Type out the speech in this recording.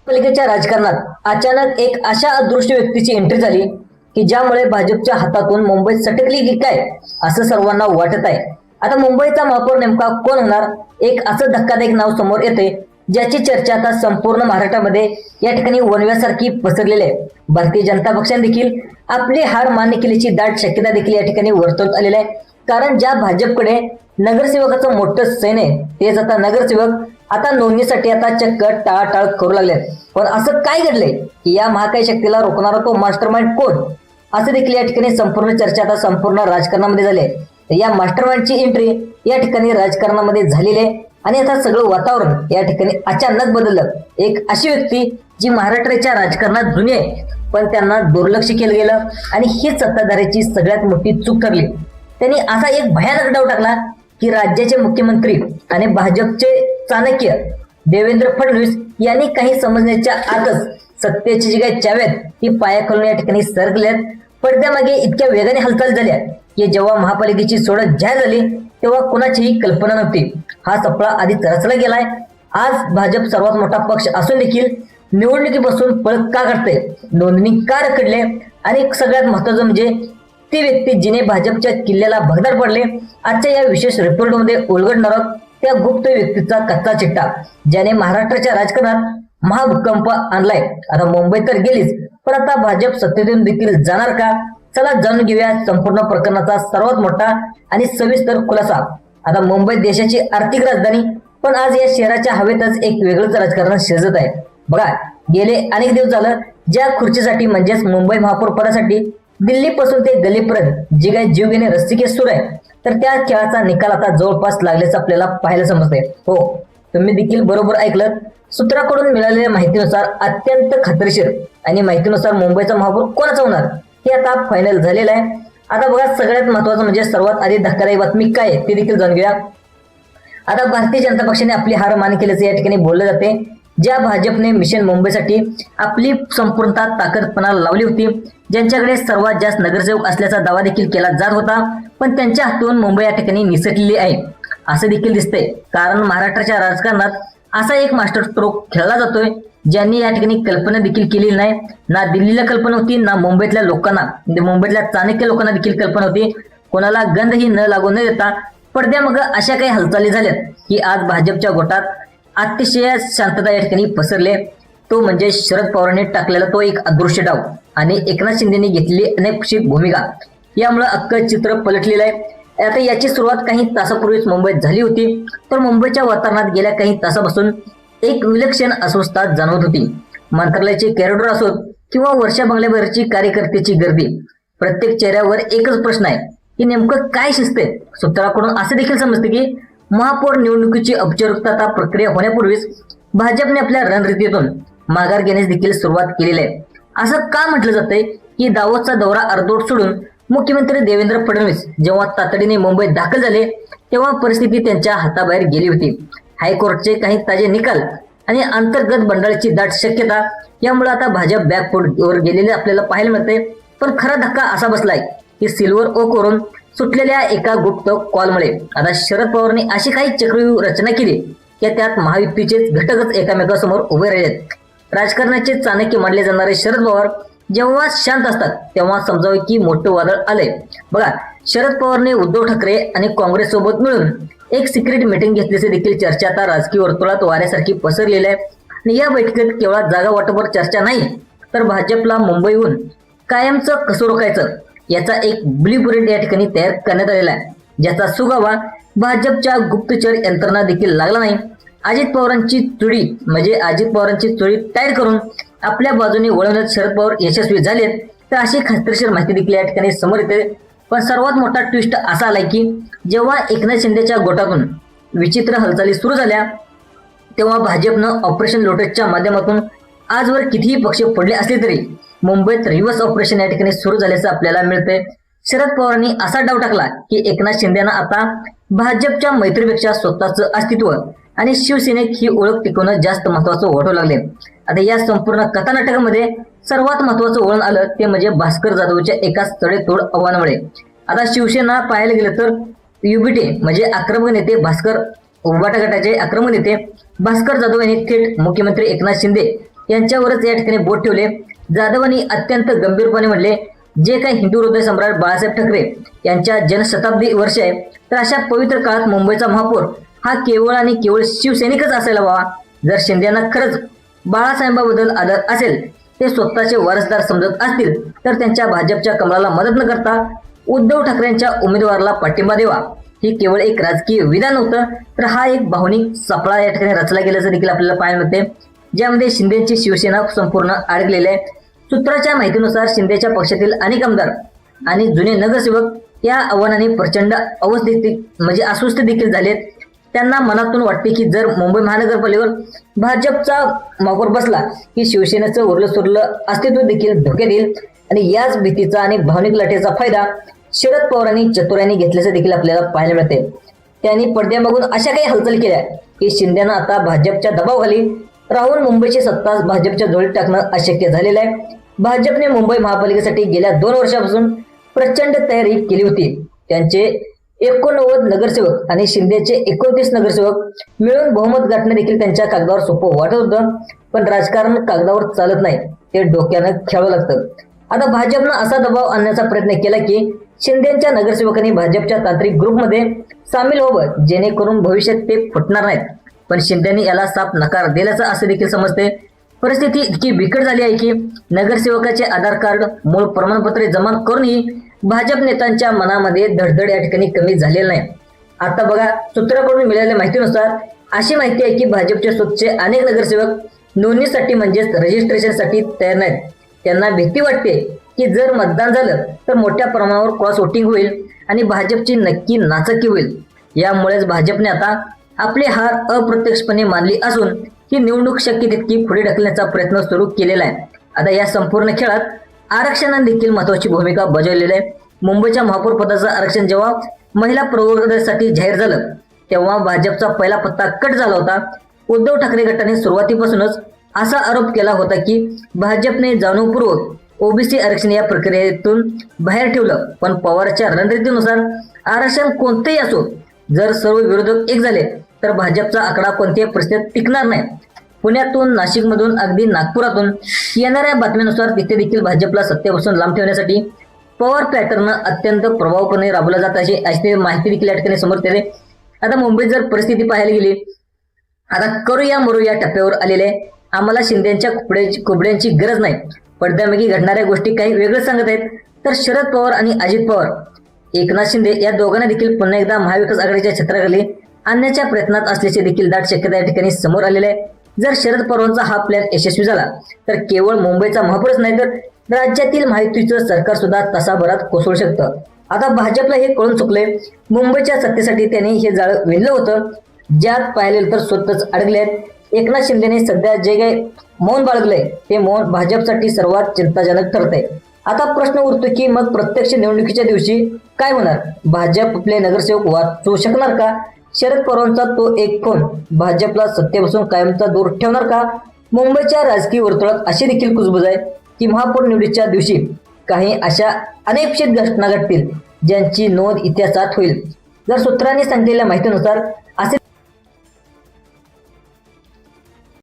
पालिकेच्या राजकारणात अचानक एक अशा अदृश्य व्यक्तीची एंट्री झाली की ज्यामुळे भाजपच्या हातातून मुंबई सटकली की काय असं सर्वांना वाटत आहे। आता मुंबईचा महापौर नेमका कोण होणार, एक असं धक्कादायक नाव समोर येते ज्याची चर्चा आता संपूर्ण महाराष्ट्रामध्ये या ठिकाणी वणव्यासारखी पसरलेली आहे। भारतीय जनता पक्षाने देखील आपली हार मान्य केल्याची दाट शक्यता देखील या ठिकाणी वर्तवण्यात आलेली आहे। कारण ज्या भाजपकडे नगरसेवकाचं मोठं सैन्य आहे तेच आता नगरसेवक आता नोंदणीसाठी आता चक्क टाळाटाळ करू लागले। पण असं काय घडलंय की या महाकाय शक्तीला रोखणारा तो मास्टरमाइंड कोण, असं देखील या ठिकाणी संपूर्ण चर्चा आता संपूर्ण राजकारणामध्ये झाली आहे। या मास्टरमाइंडची एंट्री या ठिकाणी राजकारणामध्ये झालेली आहे आणि आता सगळं वातावरण या ठिकाणी अचानक बदललं। एक अशी व्यक्ती जी महाराष्ट्राच्या राजकारणात जुनी आहे पण त्यांना दुर्लक्ष केलं गेलं आणि हीच सत्ताधाऱ्याची सगळ्यात मोठी चूक ठरली। त्यांनी असा एक भयानक डाव टाकला की राज्याचे मुख्यमंत्री आणि भाजपचे चाणक्य देवेंद्र फडणवीस यांनी काही समजण्याच्या आतच सत्तेची जी काही चाव्यात ती पायाखालून या ठिकाणी सरकल्यात। पडद्यामागे इतक्या वेगाने हालचाल झाल्या की जेव्हा महापालिकेची सोडत जाहीर झाली तेव्हा कुणाचीही कल्पना नव्हती। हा सपळा आधीच रचला गेलाय। आज भाजप सर्वात मोठा पक्ष असून देखील निवडणुकीपासून पळ का काढते, नोंदणी का रखडले आणि सगळ्यात महत्वाचं म्हणजे ती व्यक्ती जिने भाजपच्या किल्ल्याला भगदाड पडले, आजच्या या विशेष रिपोर्टमध्ये उलगडणार आहोत त्या गुप्त व्यक्तीचा कच्चा चिट्टा ज्याने महाराष्ट्राच्या राजकारणात महाभूकंप आणलाय। आता मुंबई तर गेलीच पण आता भाजप सत्तेतून देखील जाणार का, चला जाणून घेऊया संपूर्ण प्रकरणाचा सर्वात मोठा आणि सविस्तर खुलासा। आता मुंबई देशाची आर्थिक राजधानी, पण आज या शहराच्या हवेतच एक वेगळंच राजकारण शिरजत आहे। बघा, गेले अनेक दिवस झालं ज्या खुर्चीसाठी म्हणजेच मुंबई महापौर पदासाठी दिल्लीपासून ते गल्लीपर्यंत जी काही जीवघेणे रस्सीखेच सुरू आहे तर त्या खेळाचा निकाल आता जवळपास लागल्याचं आपल्याला पाहायला समजते। हो, तुम्ही देखील बरोबर ऐकलं। सूत्राकडून मिळालेल्या माहितीनुसार अत्यंत खात्रीशीर आणि माहितीनुसार मुंबईचा महापौर कोणाचा होणार हे आता फायनल झालेलं आहे। आता बघा, सगळ्यात महत्वाचं म्हणजे सर्वात आधी धक्कादायक बातमी काय आहे ते देखील जाणून घेऊया। आता भारतीय जनता पक्षाने आपली हार मान्य केल्याचे या ठिकाणी बोलले जाते। ज्या भाजपने मिशन मुंबईसाठी आपली संपूर्णतः ताकदपणा लावली होती, ज्यांच्याकडे सर्वात जास्त नगरसेवक असल्याचा दावा देखील केला जात होता, पण त्यांच्या हातून मुंबई या ठिकाणी निसटलेली आहे असं देखील दिसतंय। कारण महाराष्ट्राच्या राजकारणात असा एक मास्टर स्ट्रोक खेळला जातोय ज्यांनी या ठिकाणी कल्पना देखील केलेली नाही। ना दिल्लीला कल्पना होती, ना मुंबईतल्या लोकांना म्हणजे मुंबईतल्या चाणक्य लोकांना देखील कल्पना होती। कोणाला गंधही न लागू न देता पडद्यामागे अशा काही हालचाली झाल्यात की आज भाजपच्या गोटात अतिशय शांतता या ठिकाणी पसरले। तो म्हणजे शरद पवारांनी टाकलेला तो एक अदृश्य डाव आणि एकनाथ शिंदेने घेतलेली अनपेक्षित भूमिका, यामुळे अख्खं चित्र पलटलेलं आहे। आता याची सुरुवात काही तासापूर्वीच मुंबईत झाली होती, तर मुंबईच्या वातावरणात गेल्या काही तासापासून एक विलक्षण अस्वस्थता जाणवत होती। मंत्रालयाचे कॉरिडॉर असोत किंवा वर्षा बंगल्यावरची कार्यकर्त्याची गर्दी, प्रत्येक चेहऱ्यावर एकच प्रश्न आहे की नेमकं काय शिजते। सूत्राकडून असे देखील समजते की महापौर निवडणुकीची औपचारिकता प्रक्रिया होण्यापूर्वीच भाजपने आपल्या रणनीतीतून माघार घेण्यास देखील सुरुवात केलेली आहे। असं का म्हटलं जातंय की दावोसचा दौरा अर्धवट सोडून मुख्यमंत्री देवेंद्र फडणवीस जेव्हा तातडीने मुंबईत दाखल झाले तेव्हा परिस्थिती त्यांच्या हाताबाहेर गेली होती। हायकोर्टचे काही ताजे निकाल आणि अंतर्गत बंडाळीची दाट शक्यता यामुळे आता भाजप बॅकफूटवर गेलेले आपल्याला पाहायला मिळते। पण खरा धक्का असा बसलाय की सिल्वर ओक वरून सुटलेल्या एका गुप्त कॉलमुळे आता शरद पवारांनी अशी काही चक्रव्यूह रचना केली की त्यात महायुतीचेच घटकच एकमेकांसमोर उभे राहिलेत। राजकारणाचे चाणक्य मानले जाणारे शरद पवार जेव्हा शांत असतात तेव्हा समजावे की मोठं वादळ आलंय। बघा, शरद पवारने उद्धव ठाकरे आणि काँग्रेस सोबत मिळून एक सिक्रेट मीटिंग घेतल्याची देखील चर्चा आता राजकीय वर्तुळात वाऱ्यासारखी पसरलेली आहे। आणि या बैठकीत केवळ जागा वाटपावर चर्चा नाही तर भाजपला मुंबईहून कायमचं कसं रोखायचं याचा एक ब्ल्यूप्रिंट या ठिकाणी तयार करण्यात आलेला आहे, ज्याचा सुगावा भाजपच्या गुप्तचर यंत्रणा देखील लागला नाही। अजित पवारांची चुडी टाईट करून आपल्या बाजूने वळवण्यात शरद पवार यशस्वी झालेत, तर अशी खात्रीशीर माहिती देखील या ठिकाणी समोर येते। पण सर्वात मोठा ट्विस्ट असा आलाय की जेव्हा एकनाथ शिंदेच्या गोटातून विचित्र हालचाली सुरू झाल्या तेव्हा भाजपनं ऑपरेशन लोटसच्या माध्यमातून आजवर कितीही पक्ष पडले असले तरी मुंबईत रिव्हर्स ऑपरेशन या ठिकाणी सुरू झाल्याचं आपल्याला मिळतंय। शरद पवारांनी असा डाव टाकला की एकनाथ शिंदेना आता भाजपच्या मैत्रीपेक्षा स्वतःचं अस्तित्व आणि शिवसेनेत ही ओळख टिकवणं जास्त महत्वाचं वाटू लागले। आता या संपूर्ण कथानाटकामध्ये सर्वात महत्वाचं वळण आलं ते म्हणजे भास्कर जाधवच्या एका सडेतोड आव्हानामुळे। आता शिवसेना पाहायला गेलं तर युबीटे म्हणजे आक्रमक नेते भास्कर उभाटा गटाचे आक्रमक नेते भास्कर जाधव यांनी थेट मुख्यमंत्री एकनाथ शिंदे यांच्यावरच या ठिकाणी बोट ठेवले. जाधवांनी अत्यंत गंभीरपणे म्हणले, जे काही हिंदू हृदय सम्राट बाळासाहेब ठाकरे यांच्या जनशताब्दी वर्ष आहे, तर अशा पवित्र काळात मुंबईचा महापौर हा केवळ आणि केवळ शिवसैनिकच असायला हवा. जर शिंदेना खरंच बाळासाहेबांबद्दल आदर असेल, ते स्वतःचे वारसदार समजत असतील, तर त्यांच्या भाजपच्या कमळाला मदत न करता उद्धव ठाकरेंच्या उमेदवाराला पाठिंबा द्यावा. ही केवळ एक राजकीय विधान नव्हतं, तर हा एक भावनिक सापळा या ठिकाणी रचला गेल्याचं देखील आपल्याला पाहायला मिळते, ज्यामध्ये शिंदेची शिवसेना संपूर्ण अडकलेली आहे. सूत्राच्या माहितीनुसार शिंदेच्या पक्षातील अनेक आमदार आणि जुने नगरसेवक या आव्हानाने प्रचंड म्हणजे अस्वस्थ देखील झालेत. त्यांना मनातून वाटते की जर मुंबई महानगरपालिकेवर भाजपचा महापौर बसला की शिवसेनेचं उरलं सुरलं अस्तित्व देखील धोक्यात येईल. आणि याच भीतीचा आणि भावनिक लाटेचा फायदा शरद पवारांनी चतुरांनी घेतल्याचं देखील आपल्याला पाहायला मिळते. त्यांनी पडद्यामागून अशा काही हालचाली केल्या की शिंदेना आता भाजपच्या दबावाखाली राहून मुंबईची सत्ता भाजपच्या झोळीत टाकणं अशक्य झालेलं आहे. भाजपने मुंबई महापालिकेसाठी गेल्या 2 वर्षापासून प्रचंड तयारी केली होती. त्यांचे 89 नगरसेवक आणि शिंदेचे 29 नगरसेवक मिळून बहुमत गाठणे देखील त्यांच्या कागदावर सोपं वाटत होतं, पण राजकारण कागदावर चालत नाही, ते डोक्यानं खेळावं लागतं. आता भाजपनं असा दबाव आणण्याचा प्रयत्न केला की शिंदेच्या नगरसेवकांनी भाजपच्या तांत्रिक ग्रुपमध्ये सामील व्हावं, जेणेकरून भविष्यात ते फुटणार नाहीत. पण शिंदेने याला साफ नकार दिल्याचं असे देखील समजते. परिस्थिती इतकी बिकट झाली आहे की नगरसेवकाचे आधार कार्ड मूळ प्रमाणपत्रे जमा करूनही भाजप नेत्यांच्या मनामध्ये धडधड या ठिकाणी कमी झालेली नाही. आता बघा, सूत्राकडून मिळालेल्या माहितीनुसार अशी माहिती आहे की भाजपचे स्वतःचे अनेक नगरसेवक नोंदणीसाठी म्हणजेच रजिस्ट्रेशनसाठी तयार नाहीत. त्यांना भीती वाटते की जर मतदान झालं तर मोठ्या प्रमाणावर क्रॉस वोटिंग होईल आणि भाजपची नक्की नाचक्की होईल. यामुळेच भाजपने आता आपली हार अप्रत्यक्षपणे मानली असून ही निवडणूक शक्य तितकी पुढे ढकलण्याचा प्रयत्न सुरू केलेला आहे. आता या संपूर्ण खेळात आरक्षणाने देखील महत्वाची भूमिका बजावलेली आहे. मुंबईच्या महापौर पदाचं आरक्षण जेव्हा महिला प्रवर्गासाठी जाहीर झालं, तेव्हा भाजपचा पहिला पत्ता कट झाला होता. उद्धव ठाकरे गटाने सुरुवातीपासूनच असा आरोप केला होता की भाजपने जाणीवपूर्वक ओबीसी आरक्षण या प्रक्रियेतून बाहेर ठेवलं. पण पवारच्या रणनीतीनुसार आरक्षण कोणतेही असो, जर सर्व विरोधक एक झाले तर भाजपचा आकडा कोणत्याही परिस्थितीत टिकणार नाही. पुण्यातून, नाशिकमधून, अगदी नागपुरातून येणाऱ्या बातम्यांनुसार तिथे देखील भाजपला सत्तेपासून लांब ठेवण्यासाठी पवार पॅटर्न अत्यंत प्रभावपणे राबवला जात अशी माहिती देखील या ठिकाणी समोर येते. आता मुंबईत जर परिस्थिती पाहायला गेली, आता करूया मरूया टप्प्यावर आलेले. आम्हाला शिंदेच्या कुबड्यांची गरज नाही. पडद्यामागे घडणाऱ्या गोष्टी काही वेगळं सांगत आहेत. तर शरद पवार आणि अजित पवार, एकनाथ शिंदे या दोघांना देखील पुन्हा एकदा महाविकास आघाडीच्या छत्राखाली आणण्याच्या प्रयत्नात असल्याचे देखील दाट शक्यता या ठिकाणी समोर आलेले आहे. जर शरद पवारांचा हा प्लॅन यशस्वी झाला तर केवळ मुंबईचा महापौरच नाही तर राज्यातील महायुतीचं सरकार सुद्धा तासाभरात कोसळू शकतं. आता भाजपला हे कळून चुकले. मुंबईच्या सत्तेसाठी त्यांनी हे जाळ विणलं होतं, ज्यात पाहिले तर स्वतःच अडकले आहेत. एकनाथ शिंदेने सध्या जे काही मौन बाळगलंय ते मौन भाजपसाठी सर्वात चिंताजनक ठरतंय. आता प्रश्न उरतो की मग प्रत्यक्ष निवडणुकीच्या दिवशी काय होणार? भाजप आपले नगरसेवक वाचवू शकणार का? शरद पवारांचा तो एक फोन भाजपला सत्तेपासून कायमचा दूर ठेवणार का? मुंबईच्या राजकीय वर्तुळात अशी देखील कुजबुज आहे की महापौर निवडीच्या दिवशी काही अशा अनपेक्षित घटना घडतील ज्यांची नोंद इतिहासात होईल. जर सूत्रांनी सांगितलेल्या माहितीनुसार असे